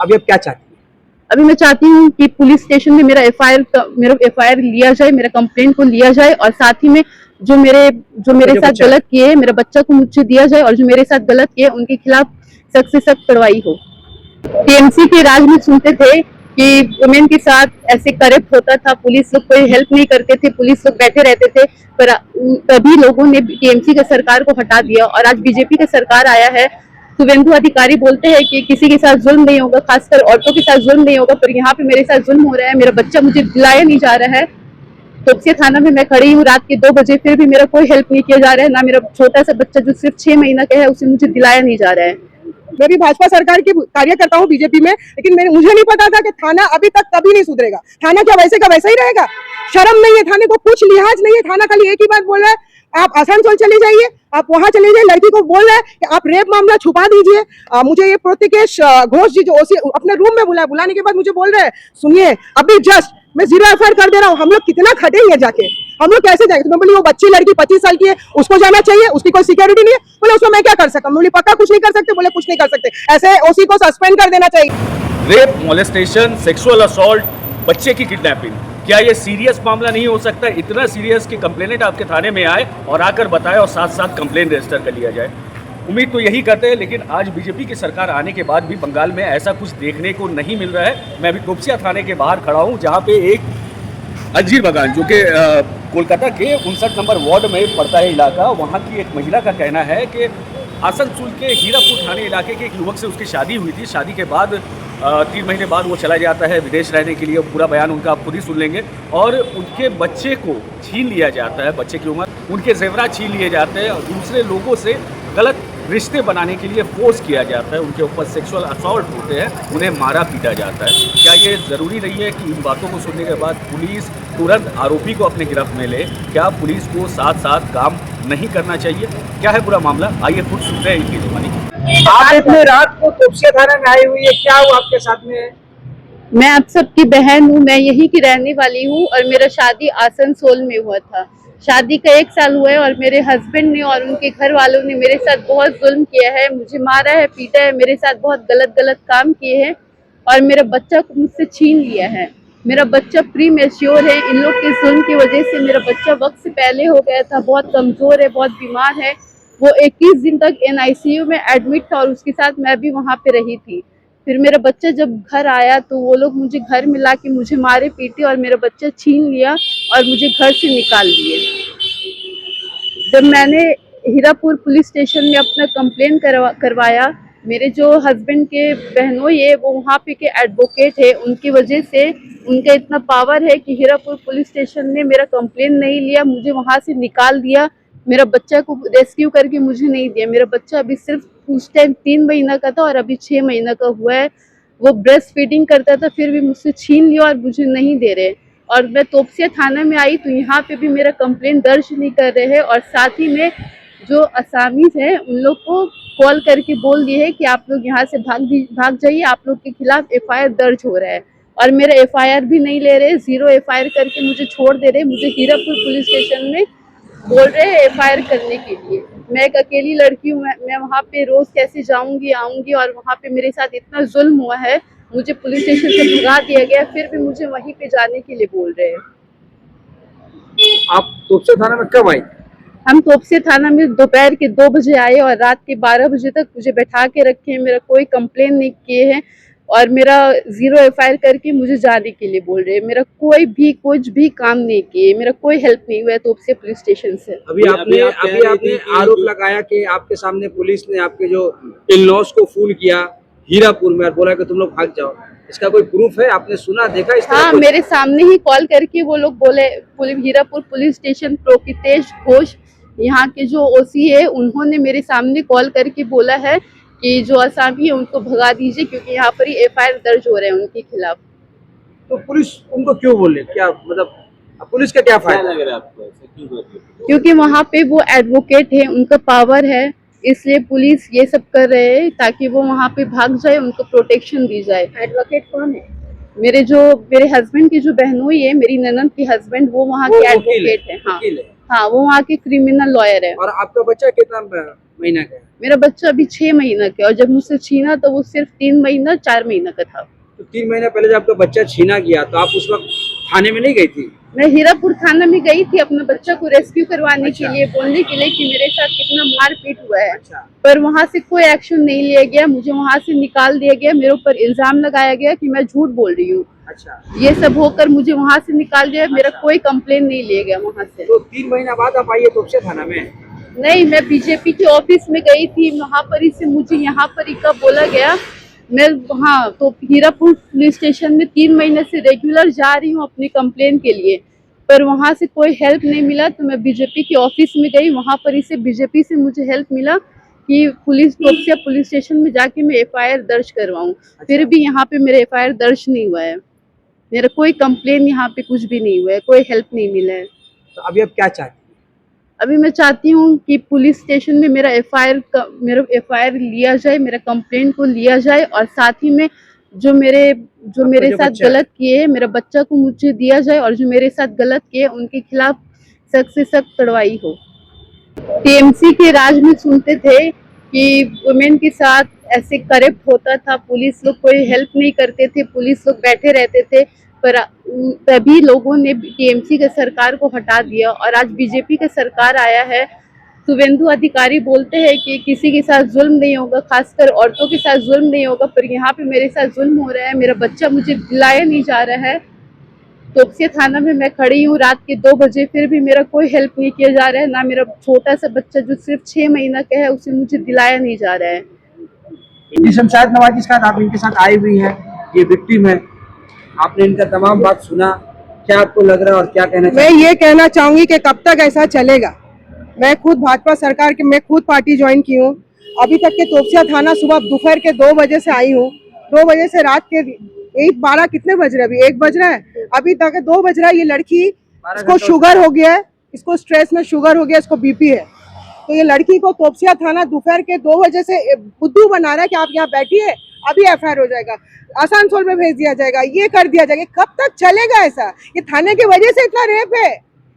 अभी आप क्या चाहती हैं? अभी मैं चाहती हूँ कि पुलिस स्टेशन में मेरा एफआईआर लिया जाए, मेरा कंप्लेंट को लिया जाए, और साथ ही में जो मेरे साथ गलत किए, मेरा बच्चा को मुझे दिया जाए, और जो मेरे साथ गलत किए उनके खिलाफ सख्त से सख्त कार्रवाई हो। टीएमसी के राज में सुनते थे कि वुमेन के साथ ऐसे करप्ट होता था, पुलिस लोग कोई हेल्प नहीं करते थे, पुलिस लोग बैठे रहते थे, पर तभी लोगों ने टीएमसी के सरकार को हटा दिया और आज बीजेपी का सरकार आया है। शुभेंदु अधिकारी बोलते हैं कि किसी के साथ जुल्म नहीं होगा, खासकर औरतों के साथ जुल्म नहीं होगा, पर यहाँ पे मेरे साथ जुल्म हो रहा है। मेरा बच्चा मुझे दिलाया नहीं जा रहा है। तोपसिया थाना में मैं खड़ी हूँ रात के 2 बजे, फिर भी मेरा कोई हेल्प नहीं किया जा रहा है। ना मेरा छोटा सा बच्चा जो सिर्फ 6 महीना का है उसे मुझे दिलाया नहीं जा रहा है। मैं भी भाजपा सरकार की कार्यकर्ता हूँ बीजेपी में, लेकिन मुझे नहीं पता था कि थाना अभी तक कभी नहीं सुधरेगा। थाना क्या वैसे का वैसा ही रहेगा? शर्म नहीं है थाने को, कुछ लिहाज नहीं है। थाना खाली एक ही बात बोल रहा है, आप आसनसोल चली जाइए, आप वहां चले जाइए। लड़की को बोल रहे हैं कि आप रेप मामला छुपा दीजिए। मुझे ये प्रतिकेश घोष जी जो अपने रूम में बुलाने के बाद मुझे बोल रहे हैं, सुनिए अभी जस्ट मैं 0 एफआईआर कर दे रहा हूँ। हम लोग कितना खटेंगे जाके, हम लोग कैसे जाएंगे? तो मैं बोली वो बच्ची लड़की 25 साल की है, उसको जाना चाहिए, उसकी कोई सिक्योरिटी नहीं है। बोले उसमें मैं क्या कर सकता हूँ? बोली पक्का कुछ नहीं कर सकते? बोले कुछ नहीं कर सकते। ऐसे ओसी को सस्पेंड कर देना चाहिए। रेप, मोलेस्टेशन, सेक्सुअल असॉल्ट, बच्चे की किडनैपिंग, क्या ये सीरियस मामला नहीं हो सकता? इतना सीरियस कि कंप्लेनेंट आपके थाने में आए और आकर बताए और साथ साथ कंप्लेन रजिस्टर कर लिया जाए। उम्मीद तो यही करते हैं, लेकिन आज बीजेपी की सरकार आने के बाद भी बंगाल में ऐसा कुछ देखने को नहीं मिल रहा है। मैं अभी तोपसिया थाने के बाहर खड़ा हूँ, जहाँ पे एक अंजीर बागान जो कि कोलकाता के 59 नंबर वार्ड में पड़ता है इलाका, वहाँ की एक महिला का कहना है कि आसनसोल के हीरापुर थाने इलाके के एक युवक से उसकी शादी हुई थी। शादी के बाद 3 महीने बाद वो चला जाता है विदेश रहने के लिए। पूरा बयान उनका आप खुद ही सुन लेंगे। और उनके बच्चे को छीन लिया जाता है, बच्चे की उम्र, उनके जेवरात छीन लिए जाते हैं और दूसरे लोगों से गलत रिश्ते बनाने के लिए फोर्स किया जाता है। उनके ऊपर सेक्सुअल असॉल्ट होते हैं, उन्हें मारा पीटा जाता है। क्या ये ज़रूरी नहीं है कि इन बातों को सुनने के बाद पुलिस तुरंत आरोपी को अपने गिरफ्त में ले? क्या पुलिस को साथ साथ काम नहीं करना चाहिए? क्या है पूरा मामला, आइए खुद सुनते हैं इनकी जुबानी। आप इतने रात को तोपसिया थाना में आई हुई है, क्या हुआ आपके साथ में? मैं आप सबकी बहन हूँ, मैं यहीं की रहने वाली हूँ और मेरा शादी आसनसोल में हुआ था। शादी का 1 साल हुआ है और मेरे हस्बैंड ने और उनके घर वालों ने मेरे साथ बहुत जुल्म किया है, मुझे मारा है, पीटा है, मेरे साथ बहुत गलत काम किए हैं और मेरा बच्चा को मुझसे छीन लिया है। मेरा बच्चा प्री मैच्योर है। इन लोग के जुल्म की वजह से मेरा बच्चा वक्त से पहले हो गया था, बहुत कमजोर है, बहुत बीमार है। वो 21 दिन तक NICU में एडमिट था और उसके साथ मैं भी वहाँ पे रही थी। फिर मेरा बच्चा जब घर आया तो वो लोग मुझे घर में ला के मुझे मारे पीटे और मेरा बच्चा छीन लिया और मुझे घर से निकाल दिए। जब मैंने हीरापुर पुलिस स्टेशन में अपना कंप्लेन करवाया, मेरे जो हस्बैंड के बहनोई है वो वहाँ पे के एडवोकेट है, उनकी वजह से उनका इतना पावर है कि हीरापुर पुलिस स्टेशन ने मेरा कंप्लेन नहीं लिया, मुझे वहाँ से निकाल दिया। मेरा बच्चा को रेस्क्यू करके मुझे नहीं दिया। मेरा बच्चा अभी सिर्फ उस टाइम 3 महीना का था और अभी 6 महीना का हुआ है। वो ब्रेस्ट फीडिंग करता था, फिर भी मुझसे छीन लिया और मुझे नहीं दे रहे। और मैं तोपसिया थाना में आई तो यहाँ पे भी मेरा कंप्लेन दर्ज नहीं कर रहे हैं और साथ ही में जो असामीज हैं उन लोग को कॉल करके बोल दिए है कि आप लोग यहाँ से भाग जाइए, आप लोग के खिलाफ FIR दर्ज हो रहा है। और मेरा FIR भी नहीं ले रहे, 0 FIR करके मुझे छोड़ दे रहे। मुझे हीरापुर पुलिस स्टेशन में बोल रहे हैं FIR करने के लिए। मैं एक अकेली लड़की हूँ, मैं वहाँ पे रोज कैसे जाऊंगी आऊंगी, और वहाँ पे मेरे साथ इतना जुल्म हुआ है, मुझे पुलिस स्टेशन से भगा दिया गया, फिर भी मुझे वहीं पे जाने के लिए बोल रहे हैं। आप तोपसिया थाना में कब आई? हम तोपसिया थाना में दोपहर के 2 बजे आए और रात के 12 बजे तक मुझे बैठा के रखे हैं, मेरा कोई कंप्लेन नहीं किए हैं और मेरा 0 FIR करके मुझे जाने के लिए बोल रहे हैं। मेरा कोई भी कुछ भी काम नहीं किए, मेरा कोई हेल्प नहीं हुआ है तोपसिया पुलिस स्टेशन से। अभी आपने आरोप लगाया कि आपके सामने पुलिस ने आपके जो इन-लॉज को फोन किया हीरापुर में और बोला कि तुम लोग भाग जाओ, इसका कोई प्रूफ है? आपने सुना देखा इस तरह? हाँ, मेरे सामने ही कॉल करके वो लोग बोले, हीरापुर पुलिस स्टेशन प्रोकितेश घोष यहाँ के जो OC है, उन्होंने मेरे सामने कॉल करके बोला है कि जो आसामी है उनको भगा दीजिए क्योंकि यहाँ पर ही FIR दर्ज हो रहे हैं उनके खिलाफ। तो पुलिस उनको क्यों बोले? क्या मतलब पुलिस का क्या फायदा लग रहा है आपको? क्योंकि वहाँ पे वो एडवोकेट है, उनका पावर है, इसलिए पुलिस ये सब कर रहे हैं ताकि वो वहाँ पे भाग जाए, उनको प्रोटेक्शन दी जाए। एडवोकेट कौन है? मेरे हस्बैंड की जो बहनोई है, मेरी ननद के हस्बैंड, वो वहाँ के एडवोकेट है। हाँ हाँ, वो वहाँ के क्रिमिनल लॉयर है। और आपका बच्चा कितना महीना का है? मेरा बच्चा अभी 6 महीना का है और जब मुझसे छीना तो वो सिर्फ 3 महीना 4 महीना का था। तो 3 महीने पहले जब आपका बच्चा छीना गया तो आप उस वक्त थाने में नहीं गई थी? मैं हीरापुर थाना में गई थी अपने बच्चा को रेस्क्यू करवाने अच्छा। के लिए, बोलने के लिए कि मेरे साथ कितना मारपीट हुआ है। अच्छा। पर वहाँ से कोई एक्शन नहीं लिया गया, मुझे वहाँ से निकाल दिया गया, मेरे ऊपर इल्जाम लगाया गया कि मैं झूठ बोल रही हूँ। अच्छा। ये सब होकर मुझे वहाँ से निकाल दिया, मेरा कोई कंप्लेन नहीं लिया गया वहाँ से। तो 3 महीना बाद आप आइए तोपसे थाना में? नहीं, मैं बीजेपी के ऑफिस में गई थी, वहाँ पर ही से मुझे यहाँ पर ही का बोला गया। मैं वहाँ तो हीरापुर पुलिस स्टेशन में 3 महीने से रेगुलर जा रही हूँ अपनी कंप्लेन के लिए, पर वहाँ से कोई हेल्प नहीं मिला। तो मैं बीजेपी के ऑफिस में गई, वहाँ पर ही से बीजेपी से मुझे हेल्प मिला कि तोपसिया पुलिस स्टेशन में जाके मैं FIR दर्ज करवाऊँ। फिर भी यहाँ पे मेरा FIR दर्ज नहीं हुआ है, मेरा कोई कंप्लेन यहाँ पे कुछ भी नहीं हुआ है, कोई हेल्प नहीं मिला है। तो अभी आप क्या चाहते हैं? अभी मैं चाहती हूँ कि पुलिस स्टेशन में मेरा FIR लिया जाए, मेरा कंप्लेंट को लिया जाए और साथ ही में जो मेरे साथ बच्चा है। गलत किए, मेरा बच्चा को मुझे दिया जाए और जो मेरे साथ गलत किए उनके खिलाफ सख्त से सख्त कार्रवाई हो। TMC के राज में सुनते थे कि वुमेन के साथ ऐसे करप्ट होता था, पुलिस लोग कोई हेल्प नहीं करते थे, पुलिस लोग बैठे रहते थे, पर तभी लोगों ने TMC के सरकार को हटा दिया और आज बीजेपी का सरकार आया है। शुवेंदु अधिकारी बोलते हैं कि किसी के साथ जुल्म नहीं होगा, खासकर औरतों के साथ जुल्म नहीं होगा, पर यहाँ पे मेरे साथ जुल्म हो रहा है। मेरा बच्चा मुझे दिलाया नहीं जा रहा है। तोपसिया थाना में मैं खड़ी हूँ रात के 2 बजे, फिर भी मेरा कोई हेल्प नहीं किया जा रहा है। ना मेरा छोटा सा बच्चा जो सिर्फ 6 महीना का है उसे मुझे दिलाया नहीं जा रहा है। जी शमशाद नवाज के साथ आप इनके साथ आई हुई हैं, ये विक्टिम है, आपने इनका तमाम बात सुना, क्या आपको लग रहा है और क्या कहना मैं चाहते हैं? ये कहना चाहूंगी कि कब तक ऐसा चलेगा। मैं खुद भाजपा सरकार के, मैं खुद पार्टी ज्वाइन की हूँ। अभी तक के तोपसिया थाना सुबह दोपहर के 2 बजे से आई हूँ, 2 बजे से रात के 12 कितने बज रहे, अभी 1 बज रहा है, अभी तक 2 बज रहा है। ये लड़की, इसको शुगर हो गया है, इसको स्ट्रेस में शुगर हो गया, इसको BP है। तो ये लड़की को तोपसिया थाना दोपहर के 2 बजे से बुद्धू बना रहा है कि आप यहाँ बैठिए, अभी FIR हो जाएगा, आसनसोल में भेज दिया जाएगा, ये कर दिया जाएगा। कब तक चलेगा ऐसा? ये थाने की वजह से इतना रेप है,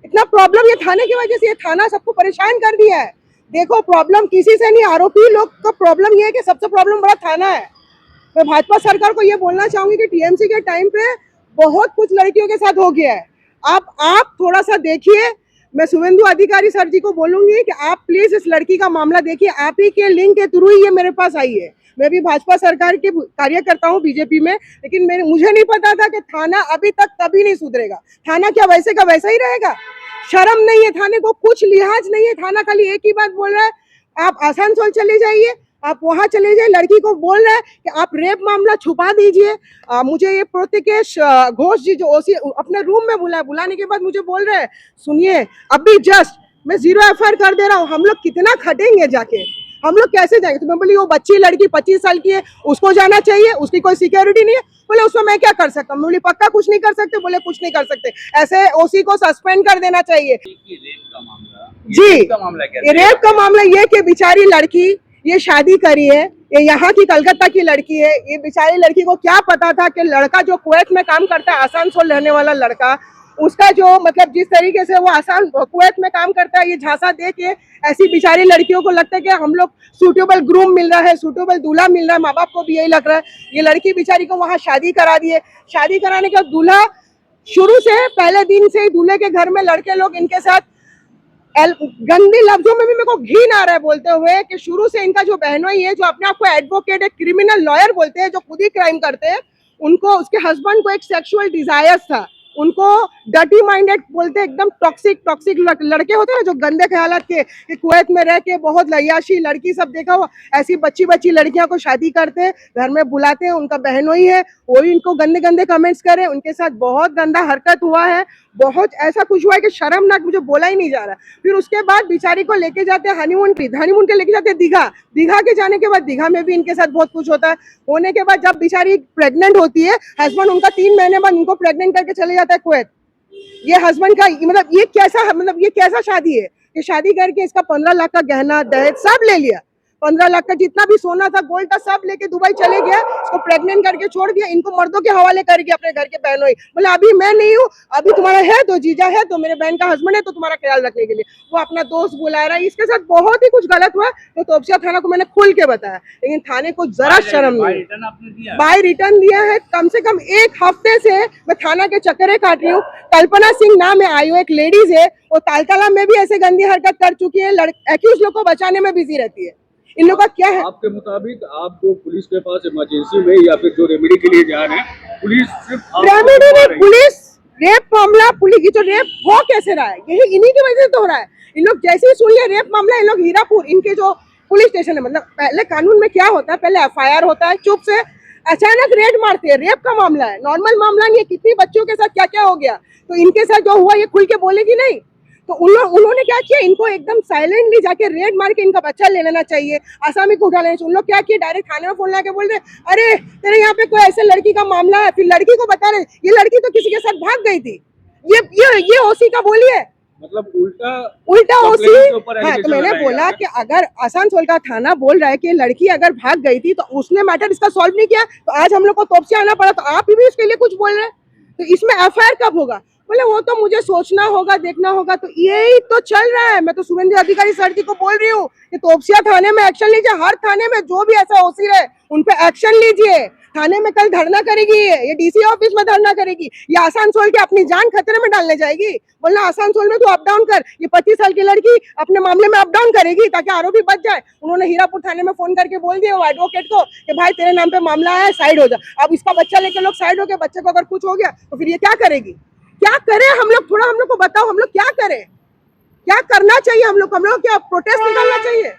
इतना प्रॉब्लम ये थाने की वजह से, ये थाना सबको परेशान कर दिया है। देखो प्रॉब्लम किसी से नहीं, आरोपी लोग का प्रॉब्लम ये है कि सबसे प्रॉब्लम बड़ा थाना है। मैं भाजपा सरकार को ये बोलना चाहूंगी कि TMC के टाइम पे बहुत कुछ लड़कियों के साथ हो गया है। आप थोड़ा सा देखिए। मैं शुवेंदु अधिकारी सर जी को बोलूंगी कि आप प्लीज इस लड़की का मामला देखिए, आप ही के लिंक के थ्रू ही ये मेरे पास आई है। मैं भी भाजपा सरकार के कार्यकर्ता हूँ बीजेपी में, लेकिन मुझे नहीं पता था कि थाना अभी तक कभी नहीं सुधरेगा। थाना क्या वैसे का वैसा ही रहेगा? शर्म नहीं है थाने को, कुछ लिहाज नहीं है। थाना खाली एक ही बात बोल रहा है, आप आसनसोल चले जाइए, आप वहां चले जाइए। लड़की को बोल रहे हैं कि आप रेप मामला छुपा दीजिए। मुझे ये प्रतिकेश घोष जी जो OC अपने रूम में बुलाने के बाद मुझे बोल रहे हैं, सुनिए अभी जस्ट मैं 0 FIR कर दे रहा हूँ, हम लोग कितना खटेंगे जाके, हम लोग कैसे जाएंगे? तो मैं बोली वो बच्ची लड़की 25 साल की है, उसको जाना चाहिए, उसकी कोई सिक्योरिटी नहीं है। बोले उसमें मैं क्या कर सकता हूँ? बोली पक्का कुछ नहीं कर सकते? बोले कुछ नहीं कर सकते, ऐसे OC को सस्पेंड कर देना चाहिए। जी, ये रेप का मामला ये कि बेचारी लड़की ये शादी करी है, ये यहाँ की कलकत्ता की लड़की है। ये बेचारी लड़की को क्या पता था कि लड़का जो कुवैत में काम करता है, आसनसोल रहने वाला लड़का, उसका जो मतलब जिस तरीके से वो कुवैत में काम करता है, ये झांसा दे के ऐसी बेचारी लड़कियों को लगता है कि हम लोग सूटेबल ग्रूम मिल रहा है, सूटेबल दूल्हा मिल रहा है, माँ बाप को भी यही लग रहा है। ये लड़की बेचारी को वहाँ शादी करा दी है। शादी कराने के बाद दूल्हा शुरू से पहले दिन से ही दूल्हे के घर में लड़के लोग इनके साथ गंदे लफ्जों में भी मेरे को घिन आ रहा है बोलते हुए कि शुरू से इनका जो बहनोई है, जो अपने आप को एडवोकेट, एक क्रिमिनल लॉयर बोलते हैं, जो खुद ही क्राइम करते हैं, उनको, उसके हस्बैंड को एक सेक्सुअल डिजायर्स था, उनको डर्टी माइंडेड बोलते हैं, एकदम टॉक्सिक लड़के होते हैं ना जो गंदे ख्यालात के, कि कुवैत में रह के बहुत लयाशी लड़की सब देखा हो, ऐसी बच्ची लड़कियों को शादी करते हैं, घर में बुलाते हैं, उनका बहनोई है, वो भी इनको गंदे कमेंट्स करे, उनके साथ बहुत गंदा हरकत हुआ है, बहुत ऐसा कुछ हुआ है कि शर्मनाक, मुझे बोला ही नहीं जा रहा। फिर उसके बाद बेचारी को लेके जाते हैं हनीमून के लेके जाते हैं दीघा के जाने के बाद दीघा में भी इनके साथ बहुत कुछ होता है। होने के बाद जब बेचारी प्रेग्नेंट होती है, हस्बैंड उनका 3 महीने बाद उनको प्रेग्नेंट करके चले जाता है कुवैत। ये हस्बैंड का मतलब ये कैसा शादी है? ये शादी करके इसका 15 लाख का गहना दहेज सब ले लिया। 15 लाख का जितना भी सोना था, गोल्ड था, सब लेके दुबई चले गया, इसको प्रेग्नेंट करके छोड़ दिया, इनको मर्दों के हवाले करके अपने घर के बहनों ही। बोले अभी मैं नहीं हूँ, अभी तुम्हारा है तो जीजा है तो मेरे बहन का हस्बैंड है तो तुम्हारा ख्याल रखने के लिए वो अपना दोस्त बुला रहा है। इसके साथ बहुत ही कुछ गलत हुआ तो तोपसिया थाना को मैंने खुल के बताया, लेकिन थाने को जरा शर्म नहीं। बाय रिटर्न दिया है, कम से कम 1 हफ्ते से मैं थाना के चक्करे काट रही हूँ। कल्पना सिंह नाम है, आयु एक लेडीज है, वो तालतला में भी ऐसे गंदी हरकत कर चुकी है, एक्यूज लोग को बचाने में बिजी रहती है। इन लोगों का क्या है? आपके मुताबिक आप जो पुलिस के पास इमरजेंसी में या फिर जो रेमेडी के लिए जा रहे हैं, पुलिस सिर्फ रेमेडी नहीं, पुलिस रेप मामला, पुलिस जो रेप हो कैसे रहा है, यही इन्हीं की वजह से तो हो रहा है। इन लोग जैसे ही सुन लिया रेप मामला, इन लोग हीरापुर, इनके जो पुलिस स्टेशन है, मतलब पहले कानून में क्या होता है, पहले FIR होता है, चुप से अचानक रेड मारते हैं। रेप का मामला है, नॉर्मल मामला नहीं है, कितनी बच्चों के साथ क्या क्या हो गया, तो इनके साथ जो हुआ ये खुल के बोलेगी नहीं। तो उन्होंने क्या किया, इनको एकदम साइलेंटली जाके रेड मार के इनका बच्चा ले लेना चाहिए, आसामी को उठा लेना चाहिए। उन लोग क्या किए, डायरेक्ट थाने में फोन ला के बोल रहे अरे तेरे यहाँ पे कोई ऐसे लड़की का मामला है, फिर लड़की को बता रहे ये लड़की तो किसी के साथ भाग गई थी। ये ओसी का बोलिए, मतलब उल्टा ओसी। हाँ, तो मैंने बोला कि अगर आसनसोल का थाना बोल रहा है कि लड़की अगर भाग गई थी तो उसने मैटर इसका सॉल्व नहीं किया, तो आज हम लोग को तोपसिया आना पड़ा, तो आप भी उसके लिए कुछ बोल रहे हैं, तो इसमें FIR कब होगा? बोले वो तो मुझे सोचना होगा, देखना होगा। तो यही तो चल रहा है। मैं तो शुभेंदु अधिकारी सर जी को बोल रही हूँ कि तोपसिया थाने में एक्शन लीजिए, हर थाने में जो भी ऐसा ओसी रहे उन पे एक्शन लीजिए। थाने में कल धरना करेगी, ये DC ऑफिस में धरना करेगी, ये आसनसोल के अपनी जान खतरे में डालने जाएगी। बोलना आसनसोल में तू अप डाउन कर, ये 25 साल की लड़की अपने मामले में अप डाउन करेगी ताकि आरोपी बच जाए। उन्होंने हीरापुर थाने में फोन करके बोल दिया वो एडवोकेट को कि भाई तेरे नाम पे मामला है, साइड हो जा। अब इसका बच्चा लेके लोग साइड हो गए, बच्चे को अगर कुछ हो गया तो फिर ये क्या करेगी? क्या करें हम लोग? थोड़ा हम लोग को बताओ, हम लोग क्या करें, क्या करना चाहिए हम लोग को? हम लोग क्या प्रोटेस्ट निकालना चाहिए?